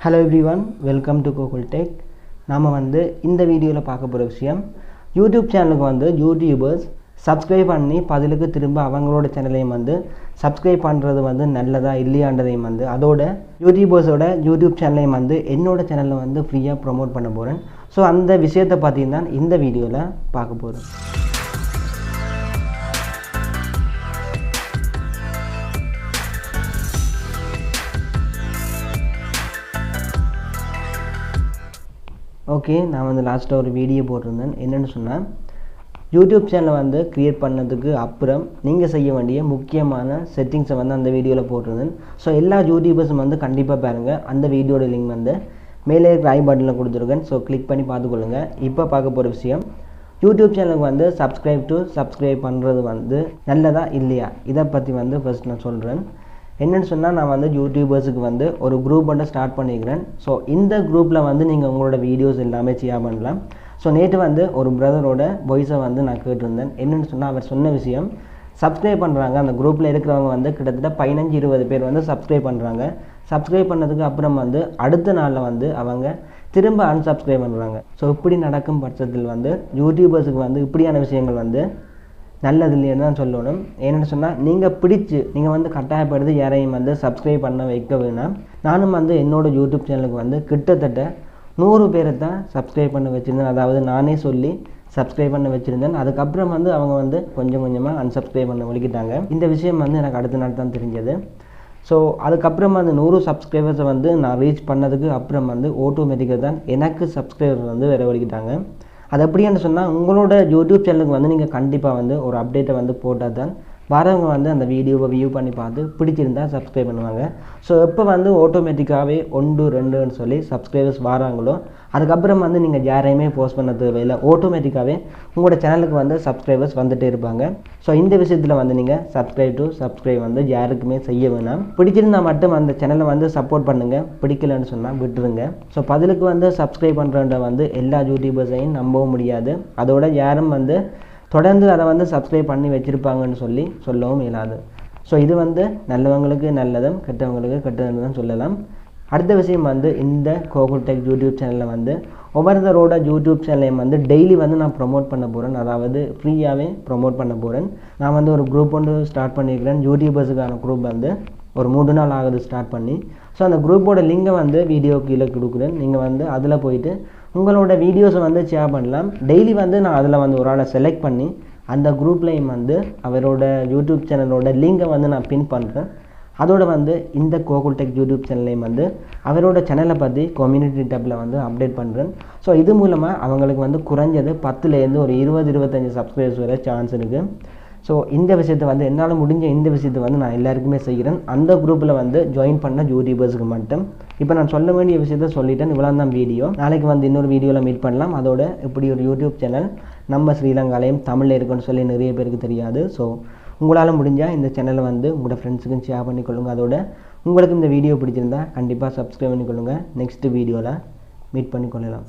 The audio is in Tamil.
Hello everyone, welcome to Kokul Tech. நாம இந்த வீடியோல பார்க்க போற விஷயம் YouTube சேனலுக்கு YouTubers subscribe பண்ணி பதிலுக்கு திரும்ப அவங்களோட சேனலையும் subscribe பண்றது நல்லதா இல்லையான்றதையும் அதோட YouTubersோட YouTube சேனலையும் என்னோட சேனல்ல ஃப்ரீயா ப்ரோமோட் பண்ண போறேன். சோ அந்த விஷயத்தை பத்தி தான் இந்த வீடியோல பார்க்க போறோம். ஓகே, நான் லாஸ்ட்டாக ஒரு வீடியோ போட்டிருந்தேன். என்னென்னு சொன்னால், யூடியூப் சேனலை க்ரியேட் பண்ணதுக்கு அப்புறம் நீங்கள் செய்ய வேண்டிய முக்கியமான செட்டிங்ஸை அந்த வீடியோவில் போட்டிருந்தேன். ஸோ எல்லா யூடியூபர்ஸும் கண்டிப்பாக பாருங்கள். அந்த வீடியோட லிங்க் மேலே இருக்கிற ஐ பட்டனில் கொடுத்துருக்கேன். ஸோ கிளிக் பண்ணி பார்த்துக்கொள்ளுங்க. இப்போ பார்க்க போகிற விஷயம், யூடியூப் சேனலுக்கு சப்ஸ்கிரைப் பண்ணுறது நல்லதா இல்லையா, இதை பற்றி ஃபர்ஸ்ட் நான் சொல்கிறேன். என்னென்னு சொன்னால், நான் யூடியூபர்ஸுக்கு ஒரு குரூப் ஸ்டார்ட் பண்ணிக்கிறேன். ஸோ இந்த குரூப்பில் நீங்கள் உங்களோட வீடியோஸ் எல்லாமே ஷேர் பண்ணலாம். ஸோ நேற்று ஒரு பிரதரோட வாய்ஸை நான் கேட்டிருந்தேன். என்னென்னு சொன்னால், அவர் சொன்ன விஷயம், சப்ஸ்கிரைப் பண்ணுறாங்க. அந்த குரூப்பில் இருக்கிறவங்க கிட்டத்தட்ட 15-20 பேர் சப்ஸ்கிரைப் பண்ணுறாங்க. சப்ஸ்கிரைப் பண்ணதுக்கு அப்புறம் அடுத்த நாளில் அவங்க திரும்ப அன்சப்ஸ்கிரைப் பண்ணுறாங்க. ஸோ இப்படி நடக்கும் பட்சத்தில் யூடியூபர்ஸுக்கு இப்படியான விஷயங்கள் நல்லது இல்லைன்னு தான் சொல்லணும். ஏன்னு சொன்னால், நீங்கள் கட்டாயப்படுத்தி யாரையும் சப்ஸ்கிரைப் பண்ண வைக்க வேணாம். நானும் என்னோட யூடியூப் சேனலுக்கு கிட்டத்தட்ட 100 பேரை தான் சப்ஸ்கிரைப் பண்ண வச்சுருந்தேன். அதாவது நானே சொல்லி சப்ஸ்கிரைப் பண்ண வச்சுருந்தேன். அதுக்கப்புறம் அவங்க கொஞ்சம் கொஞ்சமாக அன்சப்ஸ்கிரைப் பண்ண ஒழிக்கிட்டாங்க. இந்த விஷயம் எனக்கு அடுத்த நாள் தான் தெரிஞ்சது. ஸோ அதுக்கப்புறம் 100 சப்ஸ்கிரைபர்ஸை நான் ரீச் பண்ணதுக்கு அப்புறம் ஆட்டோமேட்டிக்காக தான் எனக்கு சப்ஸ்கிரைபர் வேறு ஒழிக்கிட்டாங்க. அது எப்படின்னு சொன்னால், உங்களோட யூடியூப் சேனலுக்கு நீங்கள் கண்டிப்பாக ஒரு அப்டேட்டை போட்டால் தான் வரவங்க அந்த வீடியோவை வியூ பண்ணி பார்த்து பிடிச்சிருந்தா சப்ஸ்கிரைப் பண்ணுவாங்க. ஸோ எப்போ ஆட்டோமேட்டிக்காகவே 1-2ன்னு சொல்லி சப்ஸ்கிரைபர்ஸ் வராங்களோ, அதுக்கப்புறம் நீங்கள் யாரையுமே போஸ்ட் பண்ண தேவையில்லை. ஆட்டோமேட்டிக்காகவே உங்களோட சேனலுக்கு சப்ஸ்கிரைபர்ஸ் வந்துகிட்டே இருப்பாங்க. ஸோ இந்த விஷயத்தில் நீங்கள் சப்ஸ்கிரைப் யாருக்குமே செய்ய வேணாம். பிடிச்சிருந்தால் மட்டும் அந்த சேனலை சப்போர்ட் பண்ணுங்கள். பிடிக்கலன்னு சொன்னால் விட்டுருங்க. ஸோ பதிலுக்கு சப்ஸ்கிரைப் பண்ணுறன்ற எல்லா யூடியூபர்ஸையும் நம்பவும் முடியாது. அதோட யாரும் தொடர்ந்து அதை சப்ஸ்கிரைப் பண்ணி வச்சுருப்பாங்கன்னு சொல்லவும் இயலாது. ஸோ இது நல்லவங்களுக்கு நல்லதும் கெட்டவங்களுக்கு கெட்டதுன்னு தான் சொல்லலாம். அடுத்த விஷயம் இந்த கோகுல் டெக் யூடியூப் சேனலில் ஒவ்வொருத்தரோட யூடியூப் சேனலையும் டெய்லி நான் ப்ரொமோட் பண்ண போகிறேன். அதாவது ஃப்ரீயாகவே ப்ரொமோட் பண்ண போகிறேன். நான் ஒரு குரூப் ஸ்டார்ட் பண்ணியிருக்கிறேன். யூடியூபர்ஸுக்கான குரூப் ஒரு 3 நாள் ஆகுது ஸ்டார்ட் பண்ணி. ஸோ அந்த குரூப்போட லிங்கை வீடியோ கீழே கொடுக்குறேன். நீங்கள் அதில் போயிட்டு உங்களோட வீடியோஸை ஷேர் பண்ணலாம். டெய்லி நான் அதில் ஒரு ஆளை செலக்ட் பண்ணி அந்த குரூப்லேயும் அவரோட யூடியூப் சேனலோட லிங்கை நான் பின் பண்ணுறேன். அதோட இந்த கோகுல் டெக் யூடியூப் சேனல்லையும் அவரோட சேனலை பற்றி கம்யூனிட்டி டேப்பில் அப்டேட் பண்ணுறேன். ஸோ இது மூலமாக அவங்களுக்கு குறைஞ்சது 10லேருந்து ஒரு 20-25 சப்ஸ்கிரைபர்ஸ் வர சான்ஸ் இருக்குது. ஸோ இந்த விஷயத்தை என்னால் முடிஞ்ச இந்த விஷயத்தை நான் எல்லாருக்குமே செய்கிறேன். அந்த குரூப்பில் ஜாயின் பண்ண யூடியூபர்ஸுக்கு மட்டும். இப்போ நான் சொல்ல வேண்டிய விஷயத்த சொல்லிட்டேன். இவ்வளோ தான் வீடியோ. நாளைக்கு இன்னொரு வீடியோவில் மீட் பண்ணலாம். அதோட இப்படி ஒரு யூடியூப் சேனல் நம்ம ஸ்ரீலங்காலையும் தமிழில் இருக்குன்னு சொல்லி நிறைய பேருக்கு தெரியாது. ஸோ உங்களால் முடிஞ்சால் இந்த சேனலை உங்களோட ஃப்ரெண்ட்ஸுக்கும் ஷேர் பண்ணிக்கொள்ளுங்கள். அதோட உங்களுக்கு இந்த வீடியோ பிடிச்சிருந்தா கண்டிப்பாக சப்ஸ்கிரைப் பண்ணிக்கொள்ளுங்கள். நெக்ஸ்ட் வீடியோவில் மீட் பண்ணிக்கொள்ளலாம்.